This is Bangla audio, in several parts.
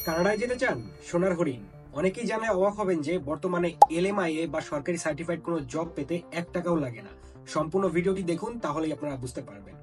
কানাডায় যেতে চান? সোনার হরিণ। অনেকেই জানায় অবাক হবেন যে বর্তমানে এলএমআইএ বা সরকারি সার্টিফাইড কোনো জব পেতে 1 টাকাও লাগে না। সম্পূর্ণ ভিডিওটি দেখুন, তাহলেই আপনারা বুঝতে পারবেন।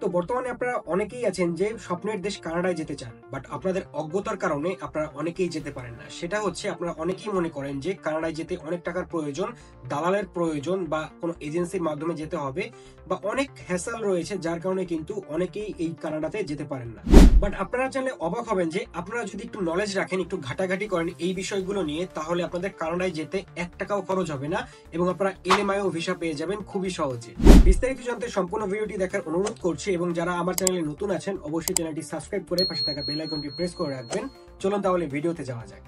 তো বর্তমানে আপনারা অনেকেই আছেন যে স্বপ্নের দেশ কানাডায় যেতে চান, বাট আপনাদের অজ্ঞতার কারণে আপনারা অনেকেই যেতে পারেন না। সেটা হচ্ছে আপনারা অনেকেই মনে করেন যে কানাডায় যেতে অনেক টাকার প্রয়োজন, দালালের প্রয়োজন, বা কোনো এজেন্সির মাধ্যমে যেতে হবে, বা অনেক হ্যাসেল রয়েছে, যার কারণে কিন্তু অনেকেই এই কানাডাতে যেতে পারেন না। বাট আপনারা জানলে অবাক হবেন যে আপনারা যদি একটু নলেজ রাখেন, একটু ঘাটাঘাটি করেন এই বিষয়গুলো নিয়ে, তাহলে আপনাদের কানাডায় যেতে 1 টাকাও খরচ হবে না এবং আপনারা এলএমআইও ভিসা পেয়ে যাবেন খুবই সহজে। বিস্তারিত জানতে সম্পূর্ণ ভিডিওটি দেখার অনুরোধ করছি, এবং যারা আমার চ্যানেলে নতুন আছেন অবশ্যই চ্যানেলটি সাবস্ক্রাইব করে পাশে থাকা বেল আইকনটি প্রেস করে রাখবেন। চলুন তাহলে ভিডিওতে যাওয়া যাক।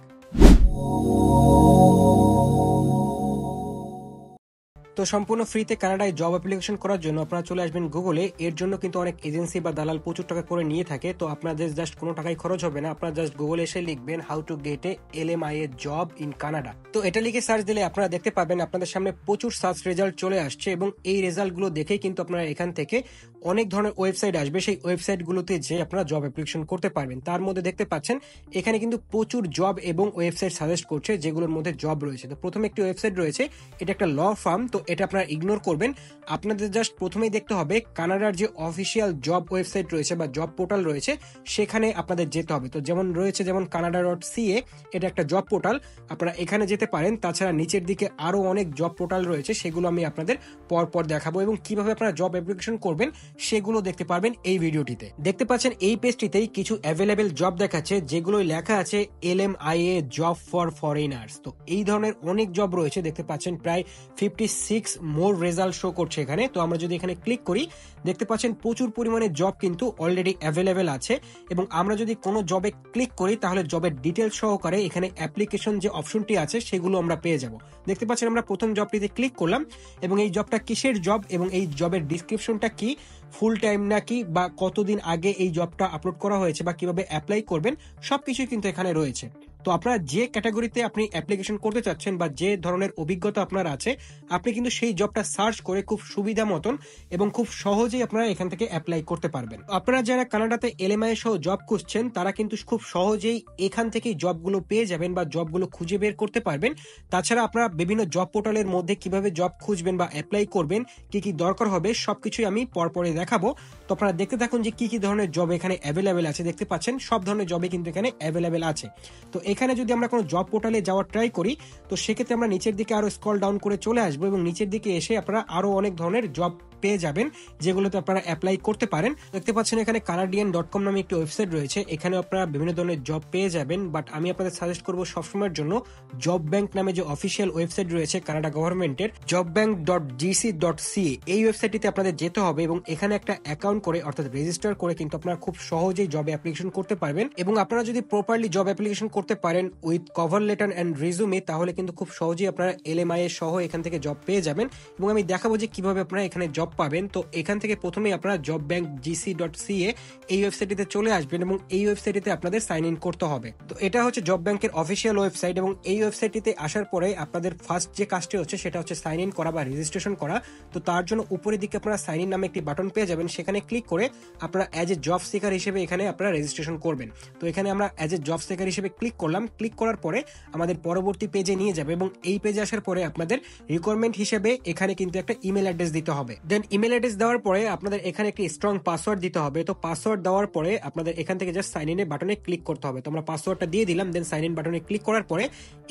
তো সম্পূর্ণ ফ্রিতে কানাডায় জব অ্যাপ্লিকেশন করার জন্য আপনারা চলে আসবেন গুগলে। এর জন্য কিন্তু অনেক এজেন্সি বা দালাল প্রচুর টাকা করে নিয়ে থাকে, তো আপনাদের জাস্ট কোনো টাকাই খরচ হবে না। আপনারা জাস্ট গুগলে এসে লিখবেন how to get A এলএমআইএ job in Canada. তো এটা লিখে সার্চ দিলে আপনারা দেখতে পাবেন আপনাদের সামনে প্রচুর সার্চ রেজাল্ট চলে আসছে, এবং এই রেজাল্টগুলো দেখেই কিন্তু আপনারা এখান থেকে অনেক ধরনের ওয়েবসাইট আসবে। সেই ওয়েবসাইটগুলোতে যে আপনারা জব অ্যাপ্লিকেশন করতে পারবেন। তার মধ্যে দেখতে পাচ্ছেন এখানে কিন্তু প্রচুর জব এবং ওয়েবসাইট সাজেস্ট করছে যেগুলোর মধ্যে জব রয়েছে। তো প্রথমে একটি ওয়েবসাইট রয়েছে, এটা একটা ল ফার্ম, তো এটা আপনারা ইগনোর করবেন। আপনাদের জাস্ট প্রথমেই দেখতে হবে কানাডার যে অফিসিয়াল জব ওয়েবসাইট রয়েছে বা জব পোর্টাল রয়েছে, সেখানে আপনাদের যেতে হবে। তো যেমন রয়েছে যেমন canada.ca, এটা একটা জব পোর্টাল, আপনারা এখানে যেতে পারেন। তাছাড়া নিচের দিকে আরো অনেক জব পোর্টাল রয়েছে, সেগুলো আমি আপনাদের পরপর দেখাবো, এবং কিভাবে আপনারা জব অ্যাপ্লিকেশন করবেন সেগুলো দেখতে পারবেন এই ভিডিওটিতে। দেখতে পাচ্ছেন এই পেজটিতেই কিছু অ্যাভেলেবেল জব দেখাচ্ছে, যেগুলো লেখা আছে এলএমআইএ জব ফর ফরেনার্স। তো এই ধরনের অনেক জব রয়েছে, দেখতে পাচ্ছেন প্রায় 56 মোর রেজাল্ট শো করছে এখানে। তো আমরা যদি এখানে ক্লিক করি, দেখতে পাচ্ছেন প্রচুর পরিমাণে জব কিন্তু অলরেডি অ্যাভেলেবেল আছে, এবং আমরা যদি কোনো জবে ক্লিক করি তাহলে জবের ডিটেলস সহকারে এখানে অ্যাপ্লিকেশন যে অপশনটি আছে সেগুলো আমরা পেয়ে যাব। দেখতে পাচ্ছেন আমরা প্রথম জবটিতে ক্লিক করলাম, এবং এই জবটা কিসের জব এবং এই জবের ডিসক্রিপশনটা কি, ফুল টাইম নাকি, বা কতদিন আগে এই জবটা আপলোড করা হয়েছে, বা কিভাবে অ্যাপ্লাই করবেন, সবকিছুই কিন্তু এখানে রয়েছে। তো আপনারা যে ক্যাটাগরিতে আপনি অ্যাপ্লিকেশন করতে চাচ্ছেন বা যে ধরনের অভিজ্ঞতা আপনার আছে, আপনি কিন্তু সেই জবটা সার্চ করে খুব সুবিধা মতন এবং খুব সহজেই আপনারা এখান থেকে অ্যাপ্লাই করতে পারবেন। আপনারা যারা কানাডাতে এলএমআই সহ জব খুঁজছেন, তারা কিন্তু খুব সহজেই এখান থেকেই জবগুলো পেয়ে যাবেন বা জবগুলো খুঁজে বের করতে পারবেন। তাছাড়া আপনারা বিভিন্ন জব পোর্টালের মধ্যে কিভাবে জব খুঁজবেন বা অ্যাপ্লাই করবেন, কি কি দরকার হবে, সবকিছুই আমি পরপরে দেখাবো। তো আপনারা দেখতে থাকুন যে কি কি ধরনের জব এখানে অ্যাভেলেবেল আছে। দেখতে পাচ্ছেন সব ধরনের জবে কিন্তু এখানে অ্যাভেলেবেল আছে। তো এখানে যদি আমরা কোনো জব পোর্টালে যাওয়ার ট্রাই করি, তো সেক্ষেত্রে আমরা নিচের দিকে আরো স্ক্রল ডাউন করে চলে আসবো, এবং নিচের দিকে এসে আপনারা আরো অনেক ধরনের জব পেয়ে যাবেন যেগুলোতে আপনারা অ্যাপ্লাই করতে পারেন। দেখতে পাচ্ছেন এখানে canadian.com নামে একটি ওয়েবসাইট রয়েছে, এখানে আপনারা বিভিন্ন ধরনের জব পেয়ে যাবেন। বাট আমি আপনাদের সাজেস্ট করবো সবসময়ের জন্য জব ব্যাংক নামে যে অফিসিয়াল ওয়েবসাইট রয়েছে কানাডা গভর্নমেন্টের, jobbank.gc.ca, এই ওয়েবসাইটটিতে আপনাদের যেতে হবে, এবং এখানে একটা অ্যাকাউন্ট করে অর্থাৎ রেজিস্টার করে কিন্তু আপনারা খুব সহজেই জব অ্যাপ্লিকেশন করতে পারবেন। এবং আপনারা যদি প্রপারলি জব অ্যাপ্লিকেশন করতে পারেন with cover letter and resume, তাহলে কিন্তু খুব সহজেই আপনারা এলএমআইএ সহ এখান থেকে জব পেয়ে যাবেন, এবং আমি দেখাবো যে কিভাবে আপনারা এখানে জব পাবেন। তো এখান থেকে প্রথমেই আপনারা jobbank.gc.ca এই ওয়েবসাইটটিতে চলে আসবেন, এবং এই ওয়েবসাইটটিতে আপনাদের সাইন ইন করতে হবে। তো এটা হচ্ছে জব ব্যাংকের অফিসিয়াল ওয়েবসাইট, এবং এই ওয়েবসাইটটিতে আসার পরে আপনাদের ফার্স্ট যে কাজটি হচ্ছে সেটা হচ্ছে সাইন ইন করা বা রেজিস্ট্রেশন করা। তো তার জন্য উপরের দিকে আপনারা সাইন ইন নামে একটি বাটন পেয়ে যাবেন, সেখানে ক্লিক করে আপনারা অ্যাজ এ জব সিকার হিসেবে এখানে আপনারা রেজিস্ট্রেশন করবেন। তো এখানে আমরা অ্যাজ এ জব সিকার হিসেবে ক্লিক করলাম। ক্লিক করার পরে আমাদের পরবর্তী পেজে নিয়ে যাবে, এবং এই পেজে আসার পরে আপনাদের রিকোয়ারমেন্ট হিসেবে এখানে কিন্তু একটা ইমেল অ্যাড্রেস দিতে হবে। দেন ইমেল অ্যাড্রেস দেওয়ার পরে আপনাদের এখানে একটি স্ট্রং পাসওয়ার্ড দিতে হবে। তো পাসওয়ার্ড দেওয়ার পরে আপনাদের এখান থেকে জাস্ট সাইন ইন এর বাটনে ক্লিক করতে হবে। তো আমরা পাসওয়ার্ডটা দিয়ে দিলাম। দেন সাইন ইন বাটনে ক্লিক করার পরে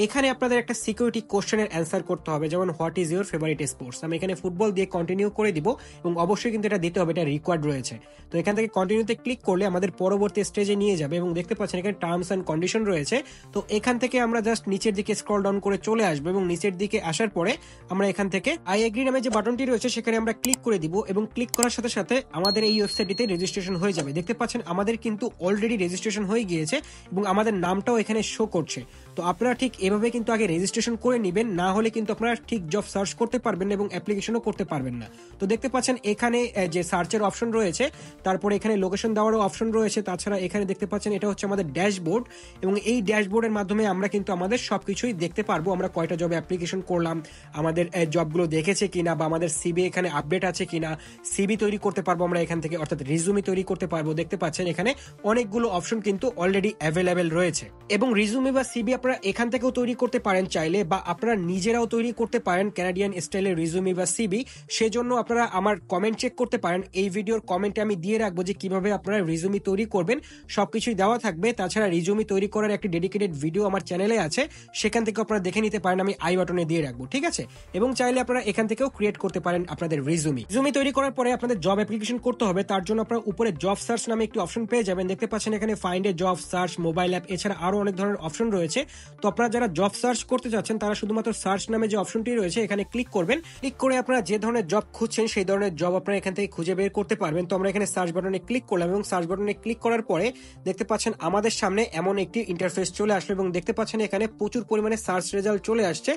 এখানে আপনাদের একটা সিকিউরিটি কোশ্চেনের অ্যান্সার করতে হবে, যেমন what is your favourite sports. আমি এখানে ফুটবল দিয়ে কন্টিনিউ করে দিব, এবং অবশ্যই কিন্তু এটা দিতে হবে, এটা রিকোয়ার্ড রয়েছে। তো এখান থেকে কন্টিনিউতে ক্লিক করলে আমাদের পরবর্তী স্টেজে নিয়ে যাবে, এবং দেখতে পাচ্ছেন এখানে টার্মস এন্ড কন্ডিশন রয়েছে। তো এখান থেকে আমরা জাস্ট নিচের দিকে স্ক্রল ডাউন করে চলে আসবো, এবং নিচের দিকে আসার পরে আমরা এখান থেকে আই এগ্রি নামে যে বাটনটি রয়েছে সেখানে আমরা ক্লিক করে দিব, এবং ক্লিক করার সাথে সাথে আমাদের এই ওয়েবসাইটটিতে রেজিস্ট্রেশন হয়ে যাবে। দেখতে পাচ্ছেন আমাদের কিন্তু অলরেডি রেজিস্ট্রেশন হয়ে গিয়েছে, এবং আমাদের নামটাও এখানে শো করছে। তো আপনারা ঠিক এভাবে কিন্তু আগে রেজিস্ট্রেশন করে নেবেন, না হলে কিন্তু আপনারা ঠিক জব সার্চ করতে পারবেন না এবং অ্যাপ্লিকেশনও করতে পারবেন না। তো দেখতে পাচ্ছেন এখানে যে সার্চের অপশন রয়েছে, তারপরে এখানে লোকেশন দেওয়ারও অপশন রয়েছে। তাছাড়া এখানে দেখতে পাচ্ছেন এটা হচ্ছে আমাদের ড্যাশবোর্ড, এবং এই ড্যাশবোর্ডের মাধ্যমে আমরা কিন্তু আমাদের সবকিছুই দেখতে পারবো। আমরা কয়টা জবে অ্যাপ্লিকেশন করলাম, আমাদের জবগুলো দেখেছে কিনা, বা আমাদের সিবি এখানে আপডেট আছে কিনা, সিবি তৈরি করতে পারবো আমরা এখান থেকে, অর্থাৎ রিজুমি তৈরি করতে পারবো। দেখতে পাচ্ছেন এখানে অনেকগুলো অপশন কিন্তু অলরেডি অ্যাভেলেবেল রয়েছে। এবং রিজুমে বা সিবি আপনারা এখান থেকেও তৈরি করতে পারেন চাইলে, বা আপনারা নিজেরাও তৈরি করতে পারেন কানাডিয়ান স্টাইলের রিজুমে বা সিবি। সেজন্য আপনারা আমার কমেন্ট চেক করতে পারেন, এই ভিডিওর কমেন্টে আমি দিয়ে রাখবো যে কিভাবে আপনারা রিজুমে তৈরি করবেন, সবকিছুই দেওয়া থাকবে। তাছাড়া রিজুমে তৈরি করার একটি ডেডিকেটেড ভিডিও আমার চ্যানেলে আছে, সেখান থেকে আপনারা দেখে নিতে পারেন, আমি আই বাটনে দিয়ে রাখবো, ঠিক আছে। এবং চাইলে আপনারা এখান থেকেও ক্রিয়েট করতে পারেন আপনাদের রিজুমে তৈরি করার পরে আপনাদের জব অ্যাপ্লিকেশন করতে হবে। তার জন্য আপনারা উপরে জব সার্চ নামে একটি অপশন পেয়ে যাবেন, দেখতে পাচ্ছেন এখানে find a job, search, mobile app, এছাড়া আরো অনেক ধরনের অপশন রয়েছে। তো আপনারা যারা জব সার্চ করতে যাচ্ছেন তারা শুধুমাত্র সার্চ নামে যে অপশনটি রয়েছে এখানে ক্লিক করবেন। ক্লিক করে আপনারা যে ধরনের জব খুঁজছেন সেই ধরনের জব আপনারা এখান থেকে খুঁজে বের করতে পারবেন। তো আমরা এখানে সার্চ বাটনে ক্লিক করলাম এবং সার্চ বাটনে ক্লিক করার পরে দেখতে পাচ্ছেন আমাদের সামনে এমন একটি ইন্টারফেস চলে আসলো এবং দেখতে পাচ্ছেন এখানে প্রচুর পরিমাণে সার্চ রেজাল্ট চলে আসছে।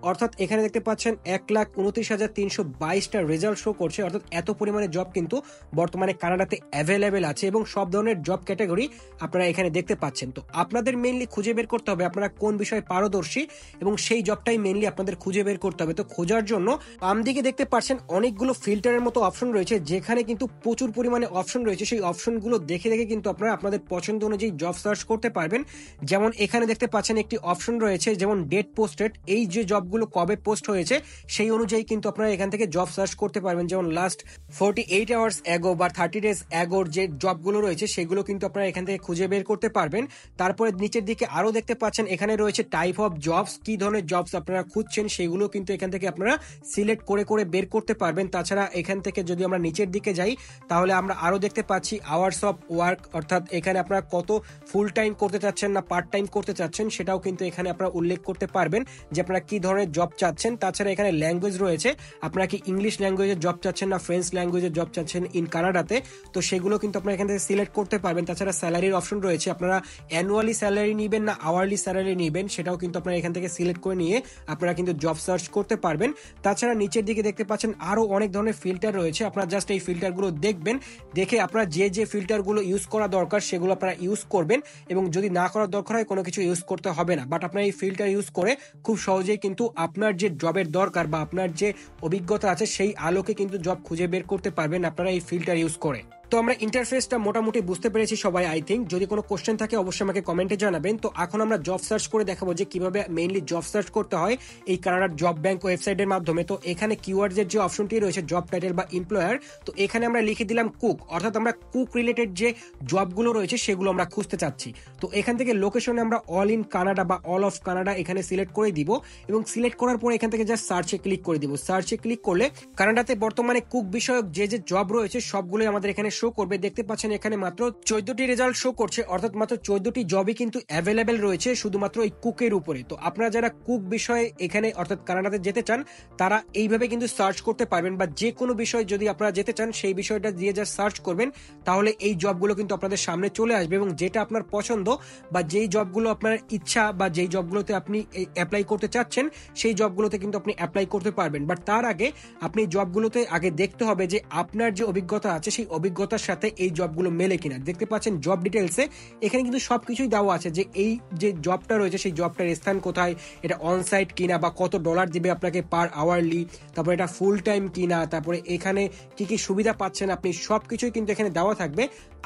অর্থাৎ এখানে দেখতে পাচ্ছেন 1,29,322টা রেজাল্ট শো করছে। অর্থাৎ এত পরিমাণে জব কিন্তু বর্তমানে কানাডাতে অ্যাভেলেবেল আছে এবং সব ধরনের জব ক্যাটাগরি আপনারা এখানে দেখতে পাচ্ছেন। তো আপনাদের মেইনলি খুঁজে বের করতে হবে আপনারা কোন বিষয়ে পারদর্শী এবং সেই জবটাই মেইনলি আপনাদের খুঁজে বের করতে হবে। তো খোঁজার জন্য বাম দিকে দেখতে পাচ্ছেন অনেকগুলো ফিল্টারের মতো অপশন রয়েছে, যেখানে কিন্তু প্রচুর পরিমাণে অপশন রয়েছে। সেই অপশনগুলো দেখে দেখে কিন্তু আপনারা আপনাদের পছন্দ অনুযায়ী জব সার্চ করতে পারবেন। যেমন এখানে দেখতে পাচ্ছেন একটি অপশন রয়েছে যেমন ডেট পোস্টেড, এই যে জবগুলো কবে পোস্ট হয়েছে সেই অনুযায়ী কিন্তু আপনারা এখান থেকে জব সার্চ করতে পারবেন। যেমন লাস্ট 48 আওয়ার্স অ্যাগো বা 30 ডেজ অ্যাগোর যে জবগুলো রয়েছে সেগুলো কিন্তু আপনারা এখান থেকে খুঁজে বের করতে পারবেন। তারপরে নিচের দিকে আরো দেখতে পাচ্ছেন এখানে রয়েছে টাইপ অফ জবস, কি ধরনের জবস আপনারা খুঁজছেন সেগুলো কিন্তু এখান থেকে আপনারা সিলেক্ট করে করে বের করতে পারবেন। তাছাড়া এখান থেকে যদি আমরা নিচের দিকে যাই তাহলে আমরা আরো দেখতে পাচ্ছি আওয়ার্স অফ ওয়ার্ক, অর্থাৎ এখানে আপনারা কত ফুল টাইম করতে চাচ্ছেন না পার্ট টাইম করতে চাচ্ছেন সেটাও কিন্তু এখানে আপনারা উল্লেখ করতে পারবেন যে আপনারা কি ধরনের জব চাচ্ছেন। তাছাড়া এখানে ল্যাঙ্গুয়েজ রয়েছে, আপনারা কি ইংলিশ ল্যাঙ্গুয়েজের জব চাচ্ছেন না ফ্রেঞ্চ ল্যাঙ্গুয়েজের জব চাচ্ছেন ইন কানাডাতে, তো সেগুলো কিন্তু আপনারা এখান থেকে সিলেক্ট করতে পারবেন। তাছাড়া স্যালারির অপশন রয়েছে, আপনারা অ্যানুয়ালি স্যালারি নেবেন না আওয়ারলি স্যালারি নেবেন সেটাও কিন্তু আপনারা এখান থেকে সিলেক্ট করে নিয়ে আপনারা কিন্তু জব সার্চ করতে পারবেন। তাছাড়া নিচের দিকে দেখতে পাচ্ছেন আরো অনেক ধরনের ফিল্টার রয়েছে, আপনারা জাস্ট এই ফিল্টারগুলো দেখবেন, দেখে আপনারা যে যে ফিল্টারগুলো ইউজ করা দরকার সেগুলো আপনারা ইউজ করবেন এবং যদি না করার দরকার হয় কোনো কিছু ইউজ করতে হবে না। বাট আপনারা এই ফিল্টার ইউজ করে খুব সহজেই কিন্তু আপনার যে জবের দরকার বা আপনার যে অভিজ্ঞতা আছে সেই আলোকে কিন্তু জব খুঁজে বের করতে পারবেন আপনারা এই ফিল্টার ইউজ করে। তো আমরা ইন্টারফেসটা মোটামুটি বুঝতে পেরেছি সবাই আই থিঙ্ক। যদি কোনো কোশ্চেন থাকে অবশ্যই আমাকে কমেন্টে জানাবেন। তো এখন আমরা জব সার্চ করে দেখাবো যে কিভাবে মেইনলি জব সার্চ করতে হয় এই কানাডার জব ব্যাংক ওয়েবসাইটের মাধ্যমে। তো এখানে কিওয়ার্ডের যে অপশনটি রয়েছে জব টাইটেল বা এমপ্লয়ার, তো এখানে আমরা লিখে দিলাম কুক, অর্থাৎ আমরা কুক রিলেটেড যে জবগুলো রয়েছে সেগুলো আমরা খুঁজতে চাচ্ছি। তো এখান থেকে লোকেশনে আমরা অল ইন কানাডা বা অল অফ কানাডা এখানে সিলেক্ট করে দিব এবং সিলেক্ট করার পর এখান থেকে জাস্ট সার্চে ক্লিক করে দিব। সার্চে ক্লিক করলে কানাডাতে বর্তমানে কুক বিষয়ক যে যে জব রয়েছে সবগুলোই আমাদের এখানে শো করবে। দেখতে পাচ্ছেন এখানে মাত্র 14টি রেজাল্ট শো করছে, অর্থাৎ মাত্র 14টি জবই কিন্তু অ্যাভেলেবেল রয়েছে শুধুমাত্র এই কুকের উপরে। তো আপনারা যারা কুক বিষয়ে এখানে অর্থাৎ কানাডাতে যেতে চান তারা এইভাবে কিন্তু সার্চ করতে পারবেন, বা যে কোনো বিষয় যদি আপনারা যেতে চান সেই বিষয়টা দিয়ে যা সার্চ করবেন তাহলে এই জবগুলো কিন্তু আপনাদের সামনে চলে আসবে এবং যেটা আপনার পছন্দ বা যেই জবগুলো আপনার ইচ্ছা বা যেই জবগুলোতে আপনি অ্যাপ্লাই করতে চাচ্ছেন সেই জবগুলোতে কিন্তু আপনি অ্যাপ্লাই করতে পারবেন। বাট তার আগে আপনি জবগুলোতে আগে দেখতে হবে যে আপনার যে অভিজ্ঞতা আছে সেই অভিজ্ঞতার সাথে এই জবগুলো মেলে কিনা। দেখতে পাচ্ছেন জব ডিটেলসে এখানে কিন্তু সবকিছুই দেওয়া আছে যে এই যে জবটা রয়েছে সেই জবটার স্থান কোথায়, এটা অনসাইট কিনা বা কত ডলার দিবে আপনাকে পার আওয়ারলি, তারপরে এটা ফুল টাইম কিনা, তারপরে এখানে কি কি সুবিধা পাচ্ছেন আপনি, সবকিছুই কিন্তু এখানে দেওয়া থাকবে।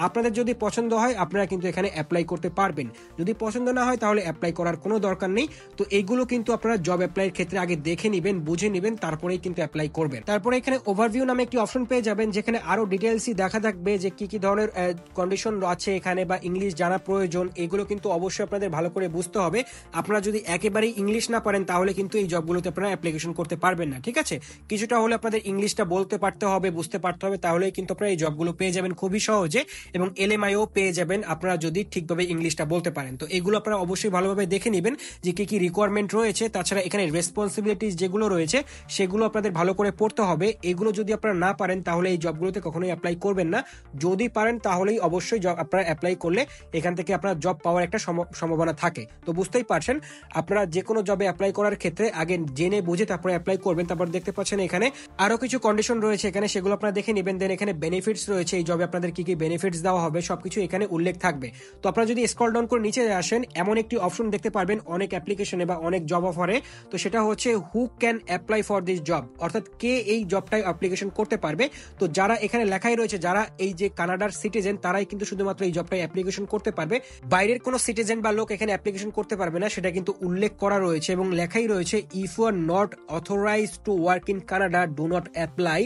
আপনাদের যদি পছন্দ হয় আপনারা কিন্তু এখানে অ্যাপ্লাই করতে পারবেন, যদি পছন্দ না হয় তাহলে অ্যাপ্লাই করার কোনো দরকার নেই। তো এইগুলো কিন্তু আপনারা জব অ্যাপ্লাইয়ের ক্ষেত্রে আগে দেখে নেবেন, বুঝে নেবেন, তারপরেই কিন্তু অ্যাপ্লাই করবেন। তারপরে এখানে ওভারভিউ নামে একটি অপশন পেয়ে যাবেন যেখানে আরো ডিটেলসই দেখা থাকবে যে কি কি ধরনের কন্ডিশন আছে এখানে বা ইংলিশ জানা প্রয়োজন, এগুলো কিন্তু অবশ্যই আপনাদের ভালো করে বুঝতে হবে। আপনারা যদি একেবারেই ইংলিশ না পারেন তাহলে কিন্তু এই জবগুলোতে আপনারা অ্যাপ্লিকেশন করতে পারবেন না, ঠিক আছে। কিছুটা হলে আপনাদের ইংলিশটা বলতে পারতে হবে, বুঝতে পারতে হবে, তাহলেই কিন্তু আপনারা এই জবগুলো পেয়ে যাবেন খুবই সহজে এবং এলএমআইও পেয়ে যাবেন আপনারা যদি ঠিকভাবে ইংলিশটা বলতে পারেন। তো এগুলো আপনারা অবশ্যই ভালোভাবে দেখে নেবেন যে কি কি রিকোয়ারমেন্ট রয়েছে। তাছাড়া এখানে রেসপন্সিবিলিটিস যেগুলো রয়েছে সেগুলো আপনাদের ভালো করে পড়তে হবে। এগুলো যদি আপনারা না পারেন তাহলে এই জবগুলোতে কখনোই অ্যাপ্লাই করবেন না, যদি পারেন তাহলেই অবশ্যই জব আপনারা অ্যাপ্লাই করলে এখান থেকে আপনার জব পাওয়ার একটা সম্ভাবনা থাকে। তো বুঝতেই পারছেন আপনারা যে কোনো জবে অ্যাপ্লাই করার ক্ষেত্রে আগে জেনে বুঝে তারপরে অ্যাপ্লাই করবেন। তারপর দেখতে পাচ্ছেন এখানে আরো কিছু কন্ডিশন রয়েছে এখানে, সেগুলো আপনারা দেখে নেবেন। দেন এখানে বেনিফিটস রয়েছে, এই জবে আপনাদের কি কি বেনিফিটস দেওয়া হবে সবকিছু এখানে উল্লেখ থাকবে। তো আপনারা যদি স্ক্রল ডাউন করে নিচে আসেন এমন একটি অপশন দেখতে পারবেন অনেক অ্যাপ্লিকেশনে বা অনেক জব অফারে, তো সেটা হচ্ছে who can apply for this job, অর্থাৎ কে এই জবটাই অ্যাপ্লিকেশন করতে পারবে। তো যারা এখানে লেখাই রয়েছে যারা এই যে কানাডার সিটিজেন তারাই কিন্তু শুধুমাত্র এই জবটাই অ্যাপ্লিকেশন করতে পারবে, বাইরের কোনো সিটিজেন বা লোক এখানে অ্যাপ্লিকেশন করতে পারবে না, সেটা কিন্তু উল্লেখ করা রয়েছে এবং লেখাই রয়েছে if you are not authorised to work in Canada do not apply,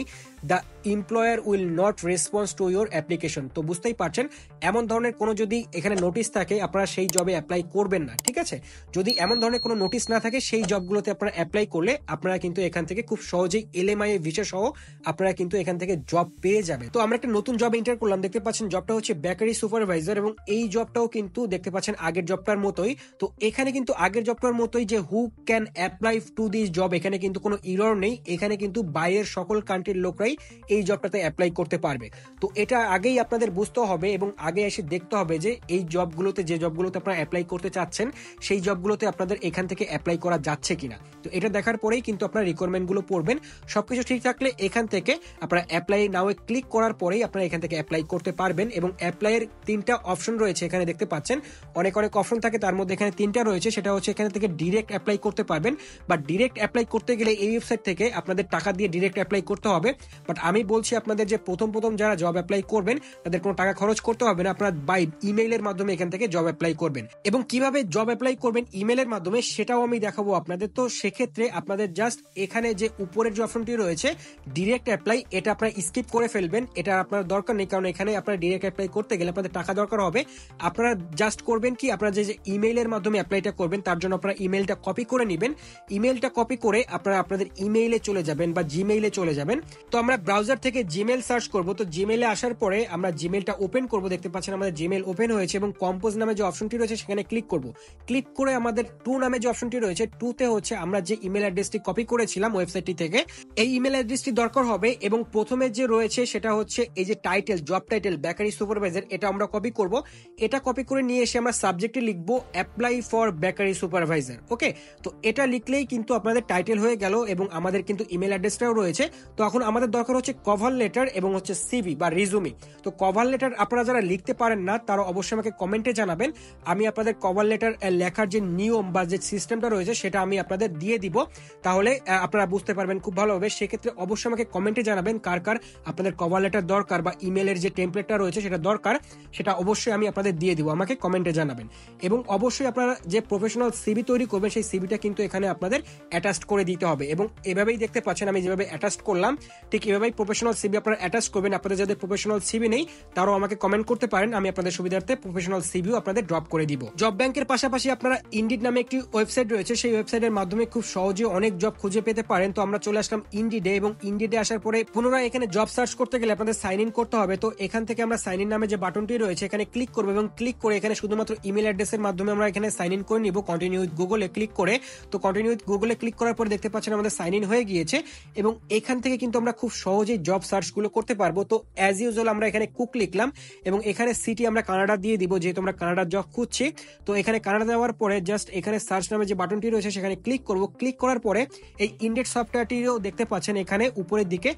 the employer will not response to your application. তো বুঝতেই পারছেন এমন ধরনের কোনো যদি এখানে নোটিশ থাকে আপনারা সেই জবে অ্যাপ্লাই করবেন না, ঠিক আছে। যদি এমন ধরনের কোনো নোটিশ না থাকে সেই জবগুলোতে আপনারা অ্যাপ্লাই করলে আপনারা কিন্তু এখান থেকে খুব সহজেই এলএমআই ভিসা সহ আপনারা কিন্তু এখান থেকে জব পেয়ে যাবে। তো আমরা একটা নতুন জব এন্টার করলাম, দেখতে পাচ্ছেন জবটা হচ্ছে বেকারি সুপারভাইজার এবং এই জবটাও কিন্তু দেখতে পাচ্ছেন আগের জবটার মতোই। তো এখানে কিন্তু আগের জবটার মতোই যে who can apply to this job, এখানে কিন্তু কোনো ইরর নেই, এখানে কিন্তু বাইরের সকল কান্ট্রির লোকরাই এই জবটাতে অ্যাপ্লাই করতে পারবে। তো এটা আগেই আপনাদের বুঝতে হবে এবং আগে এসে দেখতে হবে যে এই জবগুলোতে যে জবগুলোতে আপনারা অ্যাপ্লাই করতে চাচ্ছেন সেই জবগুলোতে আপনাদের এখান থেকে অ্যাপ্লাই করা যাচ্ছে কিনা। তো এটা দেখার পরেই কিন্তু আপনারা রিকোয়ারমেন্ট গুলো পড়বেন, সবকিছু ঠিক থাকলে এখান থেকে আপনারা অ্যাপ্লাই নাও ক্লিক করার পরেই আপনারা এখান থেকে অ্যাপ্লাই করতে পারবেন। এবং অ্যাপ্লাইয়ের 3টা অপশন রয়েছে, এখানে দেখতে পাচ্ছেন অনেক অপশন থাকে, তার মধ্যে এখানে 3টা রয়েছে, সেটা হচ্ছে এখান থেকে ডিরেক্ট অ্যাপ্লাই করতে পারবেন, বা ডিরেক্ট অ্যাপ্লাই করতে গেলে এই ওয়েবসাইট থেকে আপনাদের টাকা দিয়ে ডিরেক্ট অ্যাপ্লাই করতে হবে। বাট আমি বলছি আপনাদের যে প্রথম যারা জব অ্যাপ্লাই করবেন তাদের কোনো টাকা খরচ করতে হবে না, আপনারা বাই ইমেইলের মাধ্যমে এখান থেকে জব অ্যাপ্লাই করবেন। এবং কিভাবে জব অ্যাপ্লাই করবেন ইমেইলের মাধ্যমে সেটাও আমি দেখাবো আপনাদের। তো সেক্ষেত্রে আপনাদের জাস্ট এখানে যে উপরের যে অপশনটি রয়েছে ডিরেক্ট অ্যাপ্লাই, এটা আপনারা স্কিপ করে ফেলবেন, এটা আপনার দরকার নেই, কারণ এখানে আপনারা ডিরেক্ট অ্যাপ্লাই করতে গেলে আপনাদের টাকা দরকার হবে। আপনারা জাস্ট করবেন কি, আপনারা যে ইমেইলের মাধ্যমে অ্যাপ্লাইটা করবেন তার জন্য আপনারা ইমেইলটা কপি করে নেবেন, ইমেইলটা কপি করে আপনারা আপনাদের ইমেইলে চলে যাবেন বা জিমেইলে চলে যাবেন। তো আমরা ব্রাউজার থেকে জিমেইল সার্চ করব, তো জিমেইলে আসার পরে আমরা জিমেইলটা ওপেন করব, দেখতে পাচ্ছেন আমাদের জিমেইল ওপেন হয়েছে এবং কম্পোজ নামে যে অপশনটি রয়েছে সেখানে ক্লিক করব। ক্লিক করে আমাদের টু নামে যে অপশনটি রয়েছে, টুতে হচ্ছে আমরা যে ইমেল অ্যাড্রেসটি কপি করেছিলাম ওয়েবসাইটটি থেকে এই ইমেল অ্যাড্রেসটি দরকার হবে। এবং প্রথমে যে রয়েছে সেটা হচ্ছে এই যে title, job title bakery supervisor, এটা আমরা কপি করব। এটা কপি করে নিয়ে এসে আমরা সাবজেক্টে লিখব অ্যাপ্লাই ফর বেকারি সুপারভাইজার। ওকে, তো এটা লিখলেই কিন্তু আপনাদের টাইটেল হয়ে গেল এবং আমাদের কিন্তু ইমেল অ্যাড্রেসটাও রয়েছে। তো এখন আমাদের দরকার হচ্ছে কভার লেটার এবং হচ্ছে সিভি বা রিজুমি। তো কভার লেটার আপনারা যারা লিখতে পারেন না তারা অবশ্যই আমাকে কমেন্টে জানাবেন, আমি আপনাদের কভার লেটার লেখার যে নিয়ম বা যে সিস্টেমটা রয়েছে সেটা আমি আপনাদের দিয়ে দিব, তাহলে আপনারা বুঝতে পারবেন খুব ভালোভাবে। সেক্ষেত্রে অবশ্যই আমাকে কমেন্টে জানাবেন কার কার আপনাদের কভার লেটার দরকার বা ইমেলের যে টেমপ্লেটটা রয়েছে সেটা দরকার, সেটা অবশ্যই আমি আপনাদের দিয়ে দিব, আমাকে কমেন্টে জানাবেন। এবং অবশ্যই আপনারা যে প্রফেশনাল সিভি তৈরি করবেন সেই সিভিটা কিন্তু এখানে আপনাদের অ্যাটাচ করে দিতে হবে। এবং এভাবেই দেখতে পাচ্ছেন আমি যেভাবে অ্যাটাচ করলাম ঠিক এভাবেই প্রফেশনাল সিভি আপনারা অ্যাটাচ করবেন। আপনাদের যাদের প্রফেশনাল সিভি নেই তারাও আমাকে কমেন্ট করতে পারেন, আমি আপনাদের সুবিধার্থে প্রফেশনাল সিভিও আপনাদের ড্রপ করে দিব। জব ব্যাংকের পাশাপাশি আপনারা ইন্ডিড নামে একটি ওয়েবসাইট রয়েছে, সেই ওয়েবসাইটের মাধ্যমে খুব সহজে অনেক জব খুঁজে পেতে পারেন। তো আমরা চলে আসলাম ইন্ডিডে এবং ইন্ডিডে আসার পরে পুনরায় এখানে জব সার্চ করতে গেলে আপনাদের সাইন ইন করতে হবে। তো এখান থেকে আমরা সাইন ইন নামে যে বাটনটি রয়েছে এখানে ক্লিক করবো এবং ক্লিক করে এখানে শুধুমাত্র ইমেল অ্যাড্রেসের মাধ্যমে আমরা এখানে সাইন ইন করে নিব কন্টিনিউ উইথ গুগলে ক্লিক করে। তো কন্টিনিউ উইথ গুগলে ক্লিক করার পরে দেখতে পাচ্ছেন আমাদের সাইন ইন হয়ে গিয়েছে এবং এখান থেকে কিন্তু আমরা খুব সহজেই জব সার্চ গুলো করতে পারবো। তো অ্যাজ ইউজুয়াল আমরা এখানে কুক লিখলাম এবং এখানে সিটি আমরা কানাডা দিয়ে দিব, যেহেতু আমরা কানাডার জব খুঁজছি। তো এখানে কানাডা দেওয়ার পরে জাস্ট এখানে সার্চ নামে যে বাটনটি রয়েছে সেখানে ক্লিক করব। ক্লিক করার পরে এই ইন্ডেড সফটওয়্যারটিও দেখতে পাচ্ছেন এখানে উপরের দিকে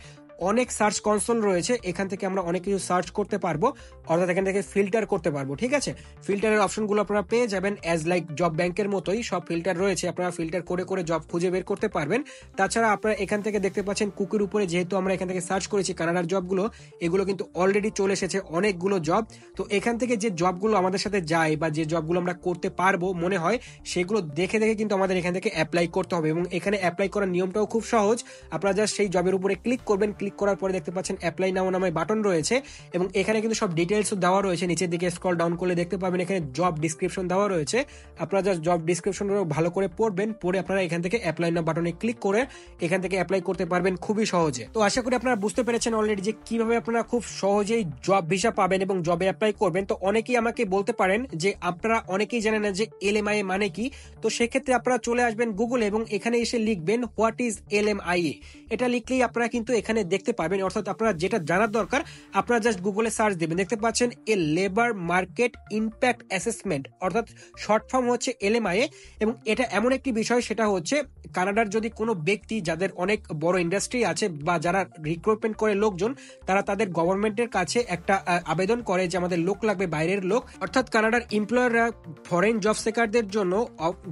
অনেক সার্চ কনসোল রয়েছে, এখান থেকে আমরা অনেক কিছু সার্চ করতে পারবো, অর্থাৎ এখান থেকে ফিল্টার করতে পারবো। ঠিক আছে, ফিল্টারের অপশনগুলো আপনারা পেয়ে যাবেন অ্যাজ লাইক জব ব্যাংকের মতোই সব ফিল্টার রয়েছে, আপনারা ফিল্টার করে করে জব খুঁজে বের করতে পারবেন। তাছাড়া আপনারা এখান থেকে দেখতে পাচ্ছেন কুকির উপরে, যেহেতু আমরা এখান থেকে সার্চ করেছি কানাডার জবগুলো, এগুলো কিন্তু অলরেডি চলে এসেছে অনেকগুলো জব। তো এখান থেকে যে জবগুলো আমাদের সাথে যায় বা যে জবগুলো আমরা করতে পারবো মনে হয় সেগুলো দেখে দেখে কিন্তু আমাদের এখান থেকে অ্যাপ্লাই করতে হবে। এবং এখানে অ্যাপ্লাই করার নিয়মটাও খুব সহজ, আপনারা জাস্ট সেই জবের উপরে ক্লিক করবেন, ক্লিক করার পরে দেখতে পাচ্ছেন অ্যাপ্লাই নাও নামে বাটন রয়েছে এবং এখানে কিন্তু সব ডিটেইলস দেওয়া রয়েছে। নিচের দিকে স্ক্রল ডাউন করলে দেখতে পাবেন এখানে জব ডেসক্রিপশন দেওয়া রয়েছে, আপনারা জাস্ট জব ডেসক্রিপশন ভালো করে পড়বেন, পড়ে আপনারা এখান থেকে অ্যাপ্লাই নাও বাটনে ক্লিক করে এখান থেকে অ্যাপ্লাই করতে পারবেন খুবই সহজে। তো আশা করি আপনারা বুঝতে পেরেছেন অলরেডি যে কিভাবে আপনারা খুব সহজেই জব ভিসা পাবেন এবং জবে অ্যাপ্লাই করবেন। তো অনেকেই আমাকে বলতে পারেন যে আপনারা অনেকেই জানেন না যে এলএমআইএ মানে কি, তো সেক্ষেত্রে আপনারা চলে আসবেন গুগলে এবং এখানে এসে লিখবেন হোয়াট ইজ এলএমআইএ। এটা লিখলেই আপনারা কিন্তু এখানে দেখতে পাবেন, অর্থাৎ আপনারা যেটা জানার দরকার আপনারা জাস্ট গুগলে সার্চ দিবেন, দেখতে পাচ্ছেন এ লেবার মার্কেট ইম্প্যাক্ট অ্যাসেসমেন্ট, অর্থাৎ শর্ট ফর্ম হচ্ছে এলএমআইএ। এবং এটা এমন একটি বিষয়, সেটা হচ্ছে কানাডার যদি কোনো ব্যক্তি যাদের অনেক বড় ইন্ডাস্ট্রি আছে বা যারা রিক্রুটমেন্ট করে লোকজন, তারা তাদের গভর্নমেন্টের কাছে একটা আবেদন করে যে আমাদের লোক লাগবে, বাইরের লোক, অর্থাৎ কানাডার এমপ্লয়াররা ফরেন জব সেকারদের জন্য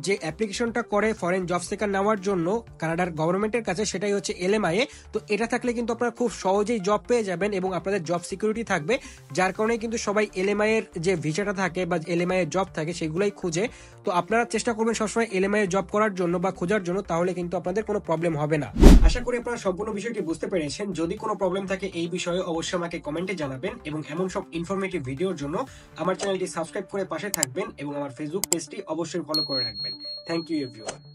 যে অ্যাপ্লিকেশনটা করে ফরেন জব সেকার নেওয়ার জন্য কানাডার গভর্নমেন্টের কাছে, সেটাই হচ্ছে এলএমআইএ। তো এটা থাকলে কিন্তু আপনারা খুব সহজেই জব পেয়ে যাবেন এবং আপনাদের জব সিকিউরিটি থাকবে, যার কারণে কিন্তু সবাই এলএমআই এর যে ভিসাটা থাকে বা এলএমআই এর জব থাকে সেগুলাই খুঁজে। তো আপনারা চেষ্টা করবেন সবসময় এলএমআই এর জব করার জন্য বা খোঁজার জন্য, তাহলে কিন্তু আপনাদের কোনো প্রবলেম হবে না। আশা করি আপনারা সম্পূর্ণ বিষয়টি বুঝতে পেরেছেন। যদি কোনো প্রবলেম থাকে এই বিষয়ে অবশ্যই আমাকে কমেন্টে জানাবেন এবং এমন সব ইনফরমেটিভ ভিডিওর জন্য আমার চ্যানেলটি সাবস্ক্রাইব করে পাশে থাকবেন এবং আমার ফেসবুক পেজটি অবশ্যই ফলো করে রাখবেন। Thank you everyone.